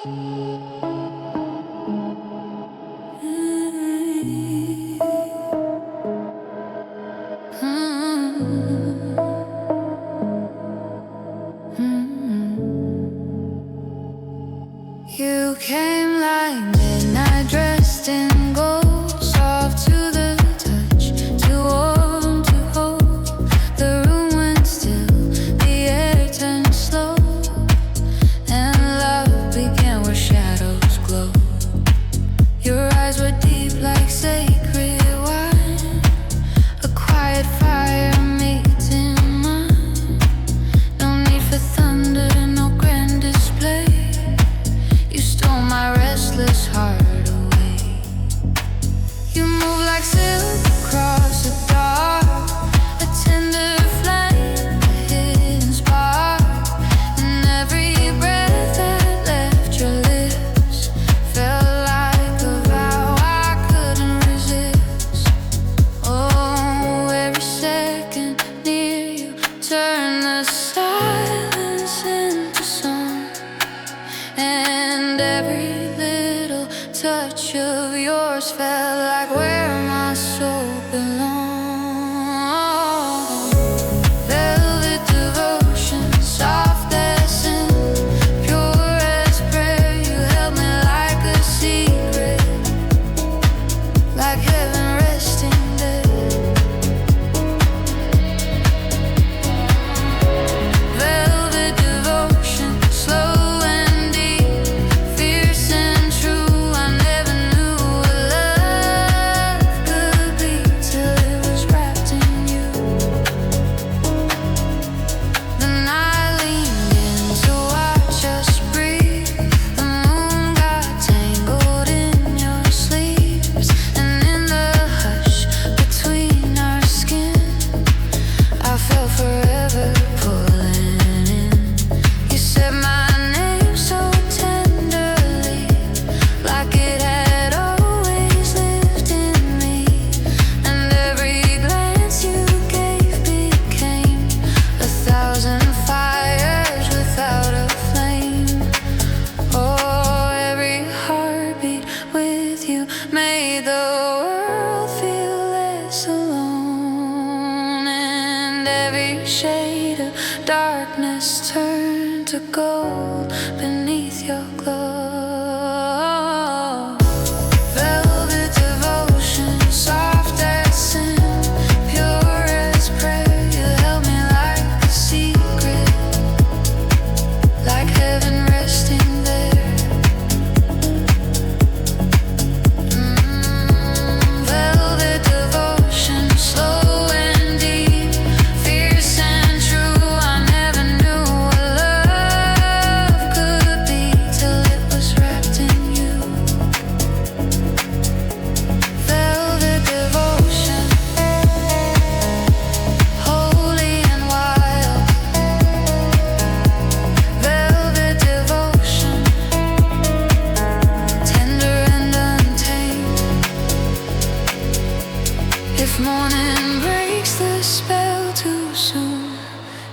You came like midnight, dressed in gold, soft to the touch, too warm to hold. The room went still, the air turned slow, and love began where shadows glow. Your eyes were deep like sacred wine, a quiet fire meets in mine. No need for thunder, no grand display. You stole my restless heart away. You move like silk across the dark, a tender flame, a hidden spark. And every breath that left your lips felt like a vow I couldn't resist. Oh, every second near you turned the silence into song, and every little touch of yours felt like where my soul belonged. Velvet devotion, soft as sin, pure as prayer. You held me like a secret, like heaven resting there. Velvet devotion, slow and deep, fierce and true. I never knew what love could be till it was wrapped in you. Then I leaned in to watch us breathe. The moon got tangled in your sleeves, and in the hush between our skin, I felt forever pulling in. You said my name so tenderly, like it had always lived in me. And every glance you gave became 1,000 fires without a flame. Oh, every heartbeat with you made the world feel less alone, and every shade of darkness turned to gold beneath your glow. Velvet devotion, soft as sin, pure as prayer. You held me like a secret, like heaven resting there. Velvet devotion, slow and deep, fierce and true. I never knew what love could be till it was wrapped in you. Velvet devotion, holy and wild. Velvet devotion, tender and untamed. If morning breaks the spell too soon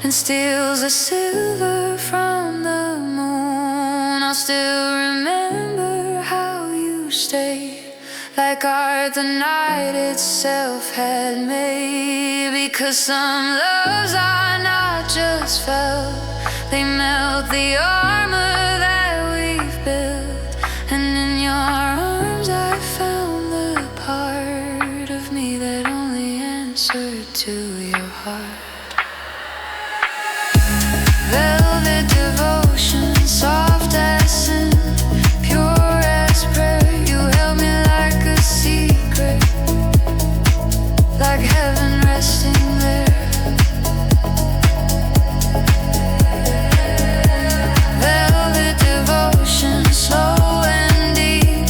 and steals the silver from the moon, I'll still remember how you stayed, like art the night itself had made. Because some loves are not just felt, they melt the armor that we've built. And in your arms I found the part of me that only answered to your heart. Velvet devotion, soft as sin, pure as prayer. You held me like a secret, like heaven resting there. Velvet devotion, slow and deep,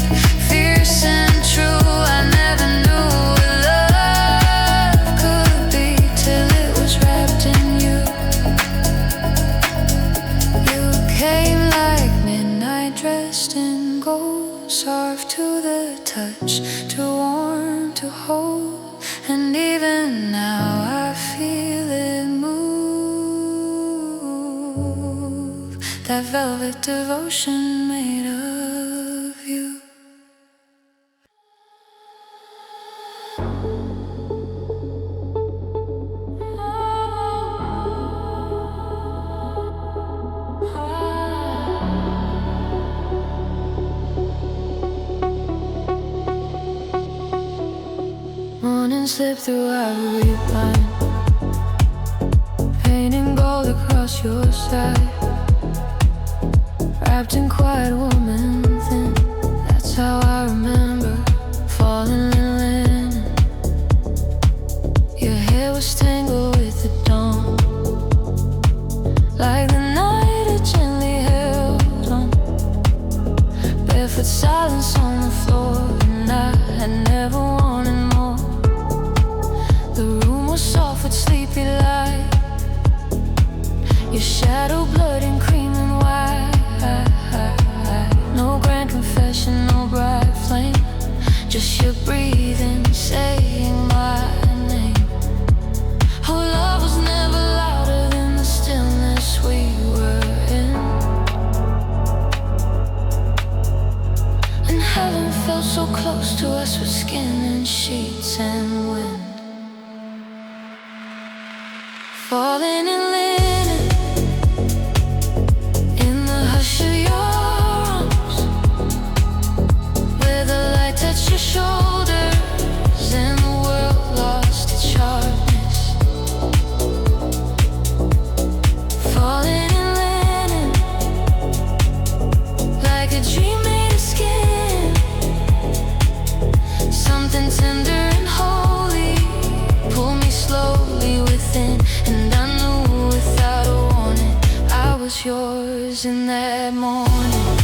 fierce and true. I never knew what love could be till it was wrapped in you. You came like midnight, dressed in gold, soft to the touch, too warm to hold. And even now I feel it move, that that velvet devotion made of you. Morning slip through ivory blind, painting gold across your side, wrapped in quiet woman thin. That's how I remember falling in linen. Your hair was tangled with the dawn, like the night it gently held on. Barefoot silence on the floor, and I had never wanted more. The room was soft with sleepy light, your shadow blurred in cream and white. No grand confession, no bright flame, just your breathing saying my name. Oh, love was never louder than the stillness we were in. And heaven felt so close to us with skin and sheets and wind. Falling in linen, in the hush of your arms, where the light touched your shoulders and the world lost its sharpness. Falling in linen, like a dream made of skin, something tender and holy pulled me slowly within. And I knew without a warning I was yours in that morning.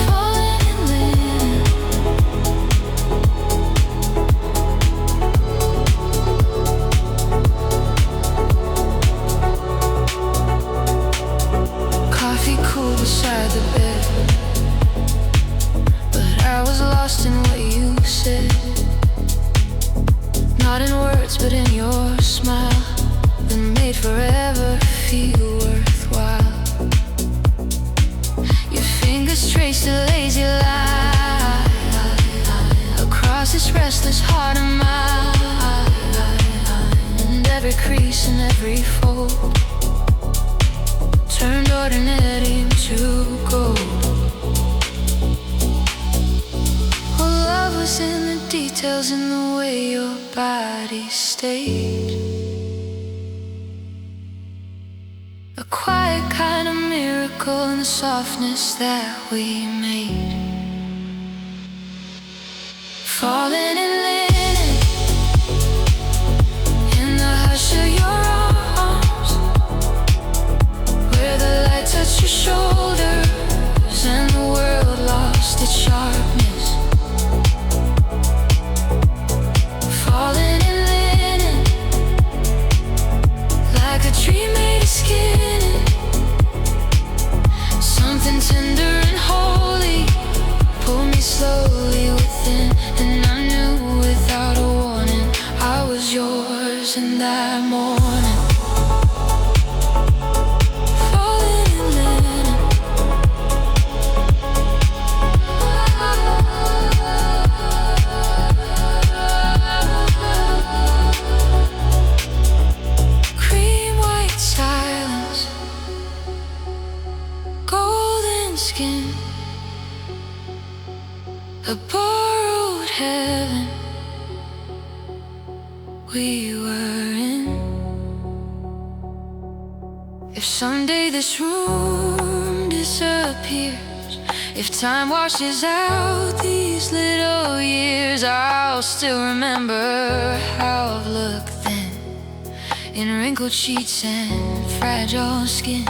Falling in linen, coffee cool beside the bed, but I was lost in what you said. Not in words, but in your smile that made forever feel worthwhile. Your fingers traced a lazy line across this restless heart of mine, and every crease and every fold turned ordinary into gold. Oh, love was in the details, in the way your body stayed. A quiet kind of miracle in the softness that we made. Falling in linen, in the hush of your arms, where the light touched your shoulders and the world lost its sharpness. Falling in linen, like a dream made of skin, something tender and holy pulled me slowly within. And I knew without a warning I was yours in that morning. Falling in linen, cream white silence, golden skin, a borrowed heaven we were in. If someday this room disappears, if time washes out these little years, I'll still remember how I've looked then, in wrinkled sheets and fragile skin.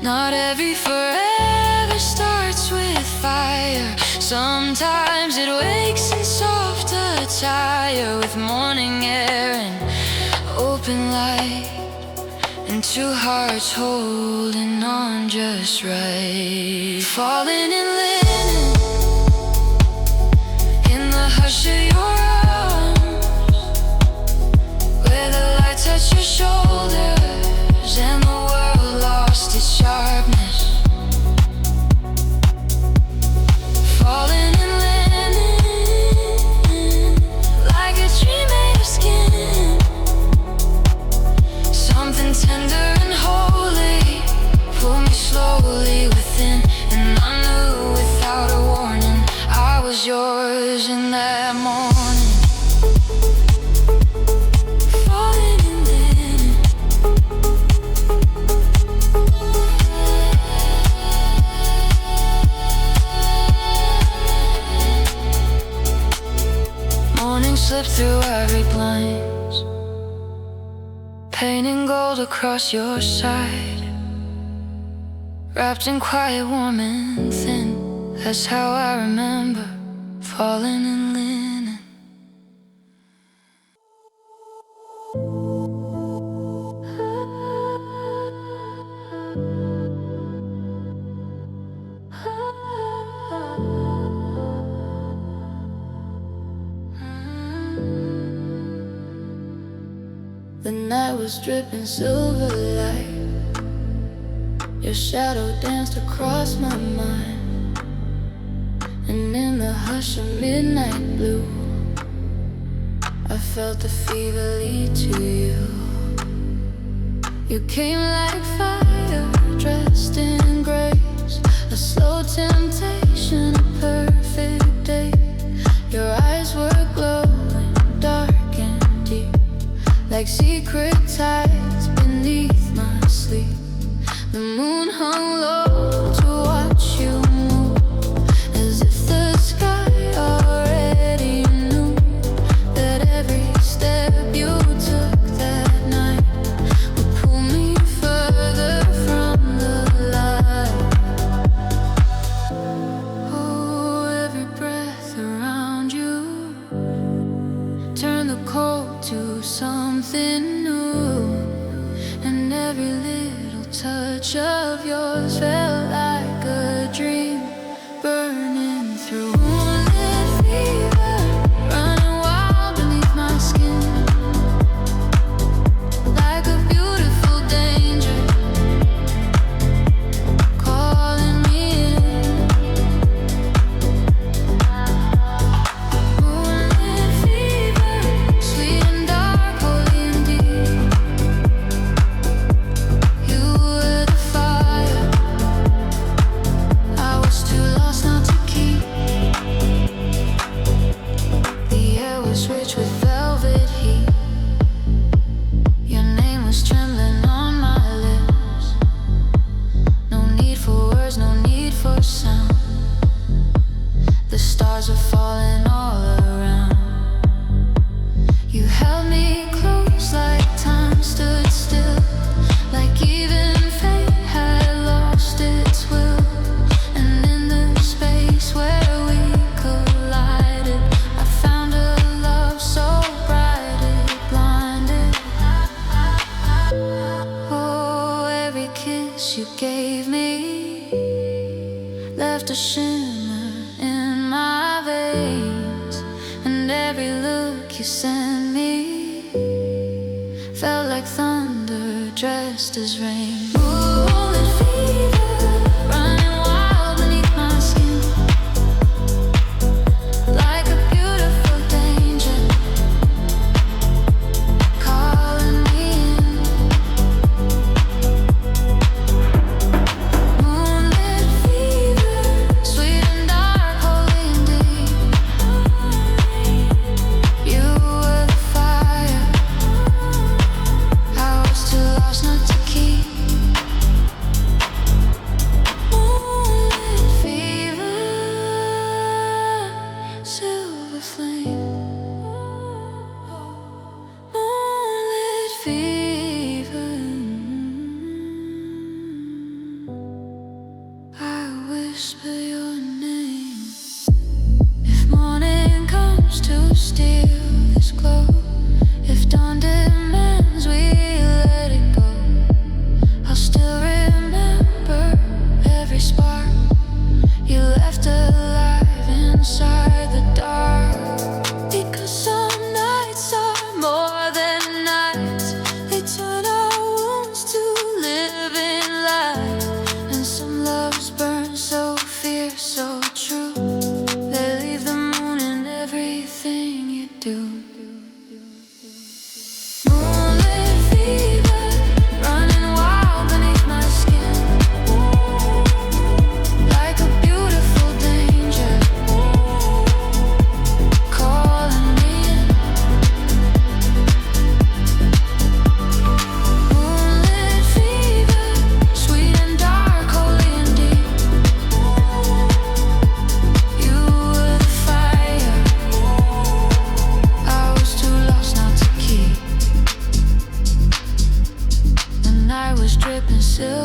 Not every forever starts with fire. Sometimes it wakes in soft attire, with morning air and open light, and two hearts holding on just right. Falling in linen, in the hush of your arms, where the light touched your shoulders and the world was yours in that morning. Falling in linen. Morning slipped through every blind, painting gold across your side. Wrapped in quiet, warm and thin. That's how I remember falling in linen. The night was dripping silver light. Your shadow danced across my mind, and in the hush of midnight blue, I felt the fever lead to you. You came like fire, dressed in grace, a slow temptation, a perfect day. Your eyes were glowing, dark and deep, like secret tides beneath my sleep. The moon hung low to watch you move, as if the sky already knew that every step you took that night would pull me further from the light. Oh, every breath around you turned the cold to something new, and every little touch of yours felt like a dream burning through. Moonlit fever running wild beneath my skin, like a beautiful danger calling me in. Moonlit fever, sweet and dark, holy and deep. You were the fire I was too lost not to keep. The air was rich with velvet heat. Your name was trembling on my lips. No need for words, no need for sound. The stars were falling all around. You held me close like time stood still, like even fate had lost its will. And in the space where we collided, I found a love so bright it blinded. Oh, every kiss you gave me left a shimmer in my veins, and every look you sent me felt like thunder dressed as rain. Moonlit fever running wild beneath my skin, like a beautiful danger calling me in. Moonlit fever, sweet and dark, holy and deep. You were the fire I was too lost not to keep. Moonlit fever, silver flame. Moonlit fever, I whisper your name. If morning comes to steal this glow, if dawn demands we let it go, I'll still remember every spark you left alive inside the dark. Because some nights are more than nights, they turn our wounds to living light. And some loves burn so fierce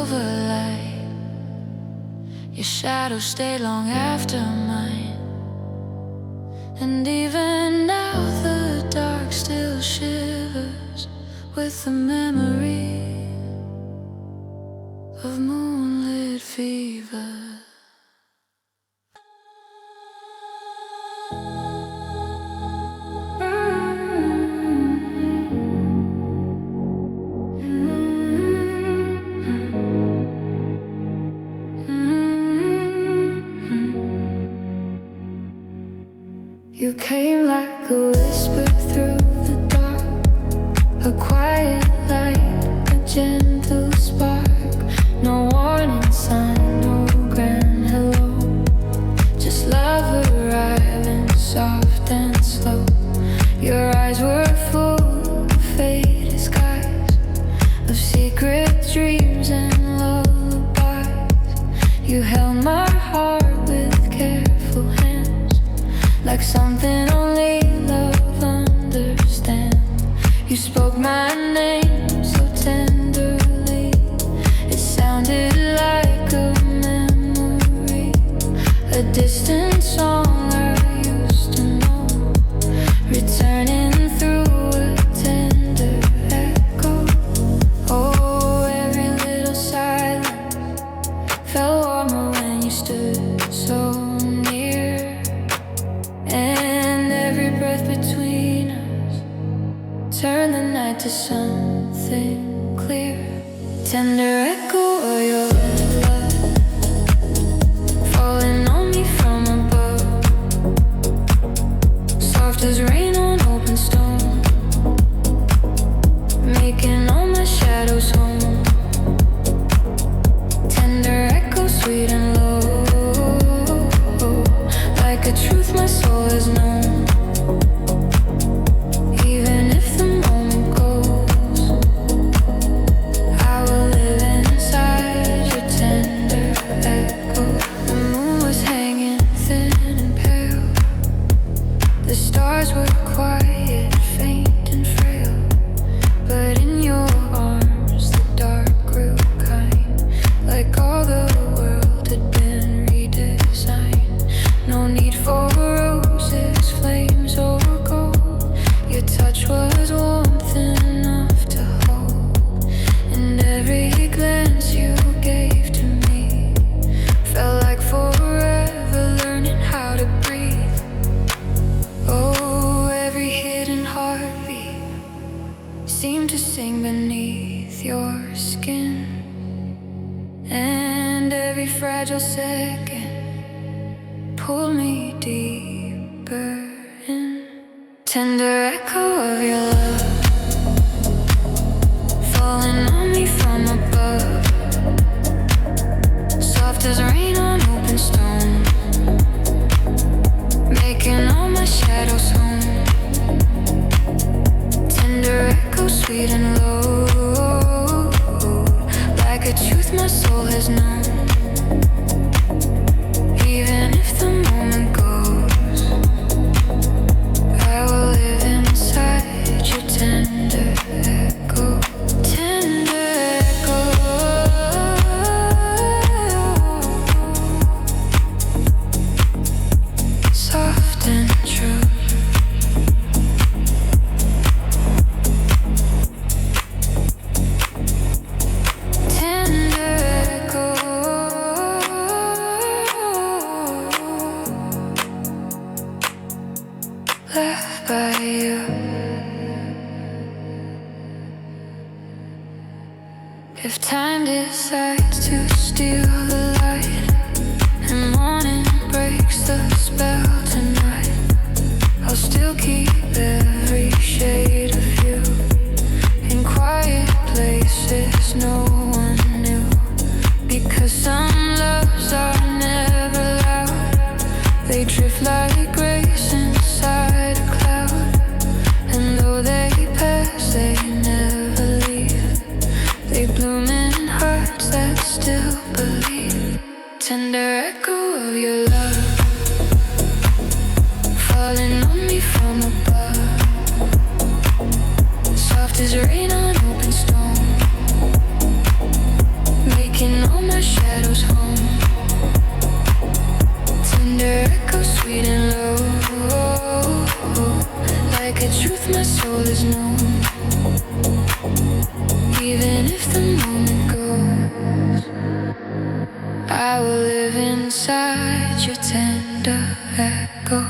silver light. Your shadow stayed long after mine. And even now the dark still shivers with the memory of moonlit fever. You came like a whisper through the dark, a quiet light, a gentle spark. No warning sign, no grand hello, just love arriving soft and slow. Your eyes were full of faded skies, of secret dreams and lullabies. You held my heart with careful hands, like something only love understands. You spoke my name so tenderly, it sounded like a memory, a distant song I used to know, returning through a tender echo. Oh, every little silence felt warmer when you stood so near, and every breath between us turned the night to something clear. Tender echo of your love, falling on me from above, soft as rain on open stone, making all my shadows home. Tender echo, sweet and low, like a truth my soul has known. Even if the moment goes, I will live inside your tender echo. The moon was hanging thin and pale, the stars were quiet, faint and frail, but in your arms the dark grew kind, like all the world had been redesigned. No need for roses, flames or gold, your touch was warmth enough to hold, and every glance you gave to me felt like forever learning how to breathe. Oh, every hidden heartbeat seemed to sing beneath your skin, and every fragile second pulled me deeper in. Tender echo of your love, falling on me from above, soft as rain on open stone, making all my shadows home. Tender echo, sweet and low, like a truth my soul has known. Even if the moment goes, I will live inside your tender echo. Tender echo, soft and true. Tender echo, left by you. If time decides to steal the light and morning breaks the spell tonight, I'll still keep every shade of you in quiet places no one knew, because some loves are never loud, they drift like grace inside a cloud, and though they pass they never leave, they bloom in hearts that still believe. Tender echo of your love, falling on me from above, soft as rain on open stone, making taking all my shadows home. Tender echo, sweet and low, like a truth my soul has known. Even if the moment goes, I will live inside your tender echo.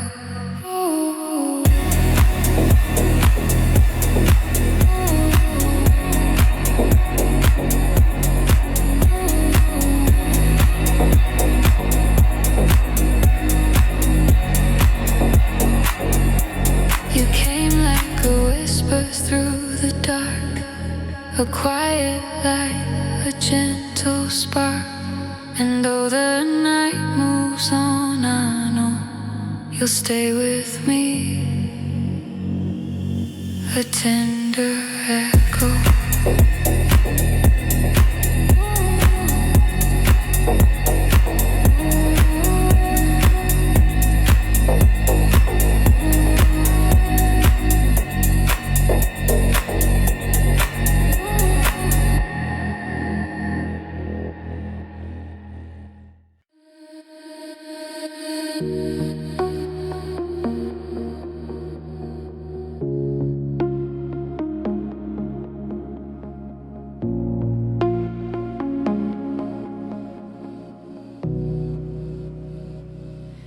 You came like a whisper through the dark, a quiet light, a gentle spark. And though the night moves on, I know you'll stay with me, a tender echo.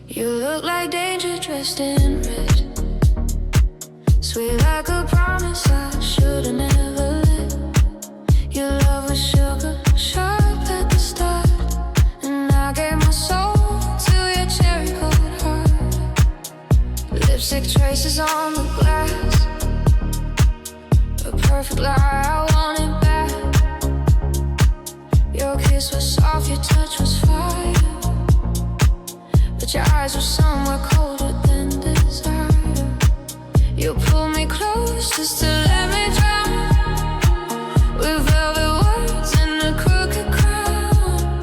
You look like danger dressed in red, sweet like a promise I should've never lived. Your love was sugar, sharp at the start, and I gave my soul to your cherry cold heart. Lipstick traces on the glass, a perfect lie, I want it back. Your kiss was soft, your touch was fire, but your eyes were somewhere colder than desire. You pulled me close just to let me drown, with velvet words and a crooked crown.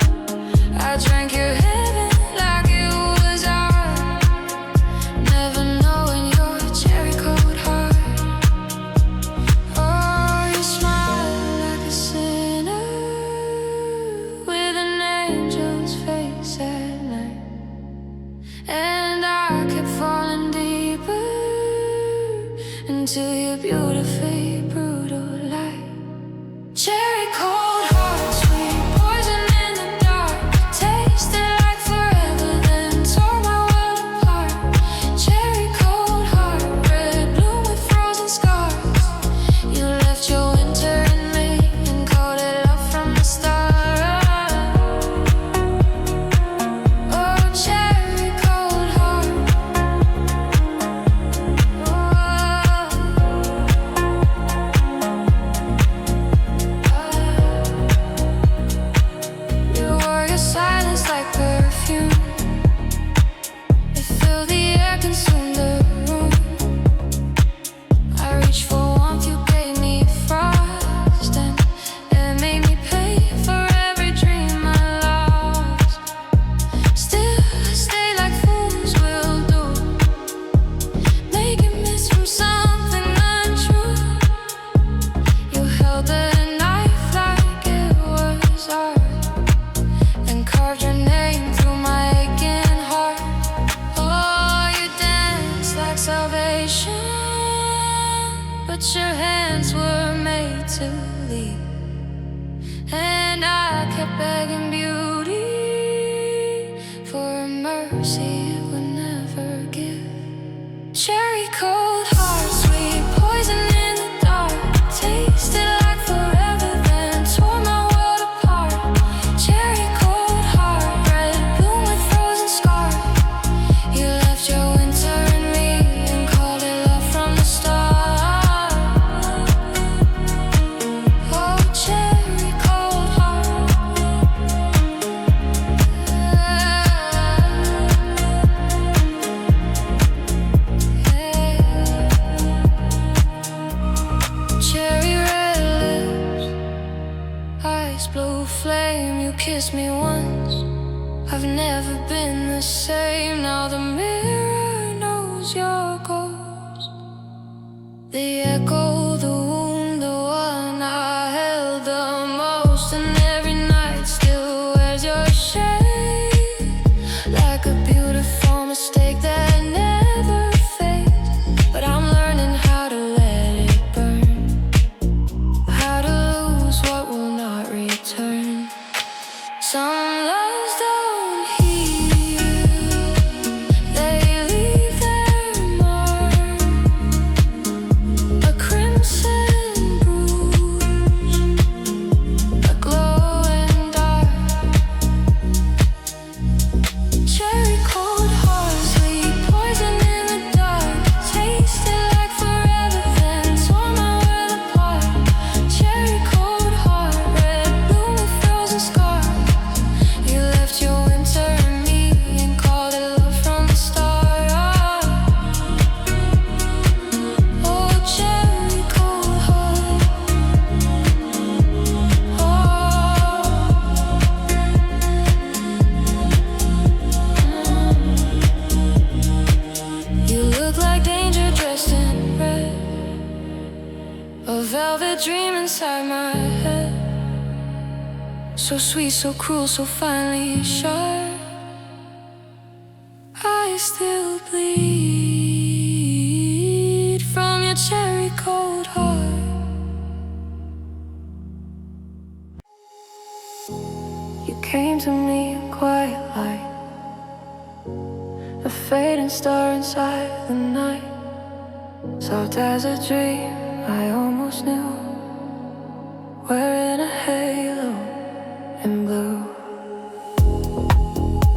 I drank your heaven like it was ours, never knowing your cherry cold heart. Oh, you smile like a sinner with an angel's face at night, and I kept falling deeper into your beautifully brutal light. Cherry cold heart, sweet poison in the dark, tasted like forever, then tore my world apart. Cherry cold heart, red bloom with frozen scars. You left your winter in me and called it love from the start. Oh, cherry cold heart. You wore your silence like perfume, it filled the air, consumed the room. I reached for warmth, you gave me frost, and it made me pay for every dream I lost. Still I stay like fools will do, making myths from something untrue. You held the knife like it was art, and carved your name through my aching heart. Oh, you danced like salvation, but your hands were made to lead, and I kept begging beauty for a mercy it would never give. Cherry cold heart, sweet poison in the dark, tasted like forever, then tore my world apart. Cherry cold heart, red bloom with frozen scars. You left your winter in me and called it love from the start. Oh, cherry cold heart. Cherry red lips, eyes blue flame. You kissed me once, I've never been the same. Now the mirror knows your ghost, the echo, the wound, the one I held the most. And every night still Some loves don't heal, they leave their mark, a crimson bruise, a glow in dark. Cherry cold heart, sweet poison in the dark, tasted like forever, then tore my world apart. Cherry cold heart, red bloom with frozen scars. You left your winter in me and called it love from the start. Oh, cherry cold heart. You look like danger dressed in red, a velvet dream inside my head. So sweet, so cruel, so finely sharp. I still bleed from your cherry cold heart. You came to me in quiet light, a fading star inside the night. Soft as a dream, I almost knew, wearing a halo in blue.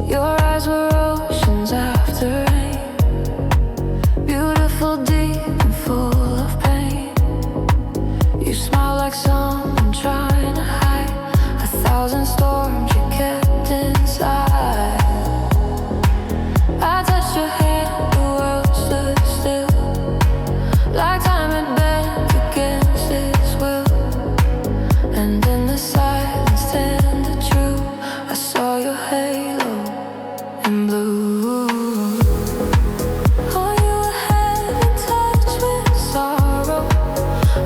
Your eyes were oceans after rain, beautiful, deep and full of pain. You smiled like someone trying to hide 1,000 storms you kept inside. I touched your hand, the world stood still, like time had bent against its will. And in the silence, tender true, I saw your halo in blue. Oh, you were heaven touched with sorrow,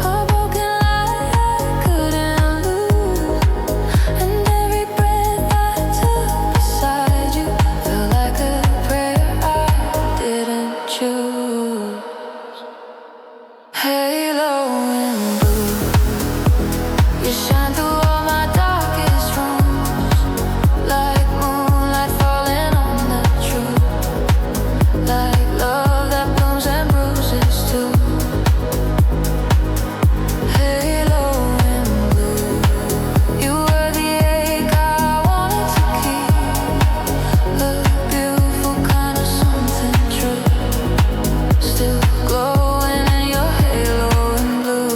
a broken light I couldn't lose. And every breath I took beside you felt like a prayer I didn't choose. Halo in blue, you shine through all my darkest rooms, like moonlight falling on the truth, like love that blooms and bruises too. Halo in blue, you were the ache I wanted to keep, the beautiful kind of something true, still glowing in your halo in blue.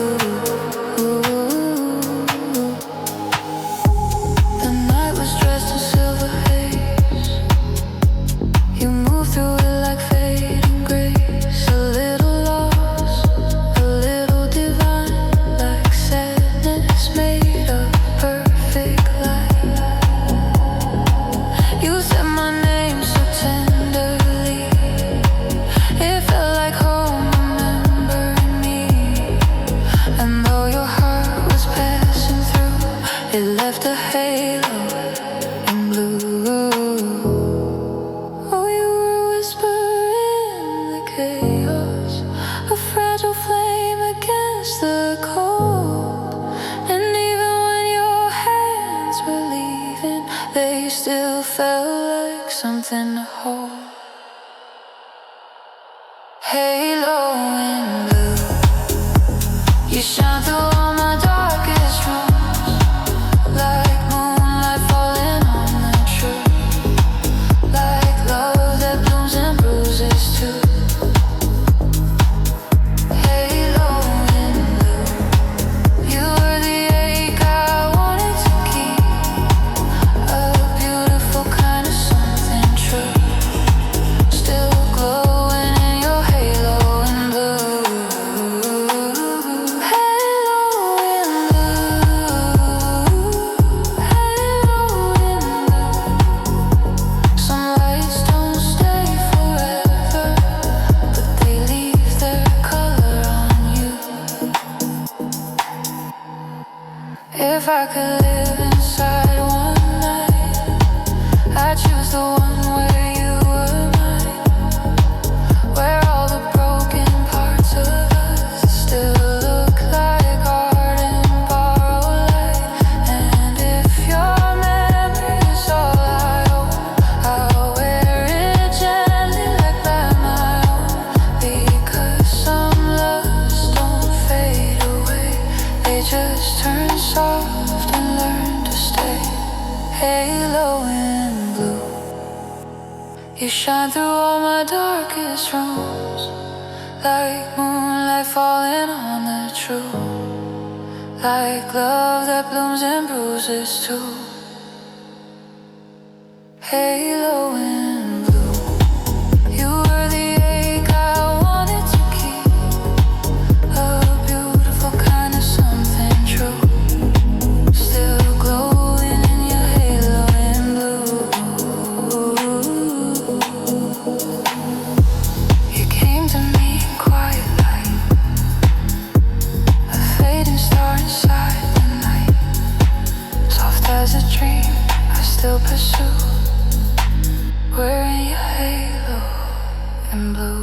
The night was dressed in silver haze, you moved through it like fading grace, a little lost, a little divine, like sadness made of perfect light. You said my name so tenderly, it felt like home, remembering me. And though your heart was passing through, it left a halo in blue. Oh, you were whispering the chaos, a fragile flame against the cold. And even when your hands were leaving, they still felt like something to hold. Halo in blue, you shine through all my darkest rooms, like moonlight falling on the truth, like love that blooms and bruises too. Halo in blue, you were the ache I wanted to keep, a beautiful kind of something true, still glowing in your halo in blue. Halo halo in blue. You shine through all my darkest rooms, like moonlight falling on the truth, like love that blooms and bruises too. Halo in blue. You were the ache I wanted to keep, a beautiful kind of something true, still glowing in your halo in blue. You came to me in quiet light, a fading star inside the night, soft as a dream I still pursue. Wearing your halo in blue.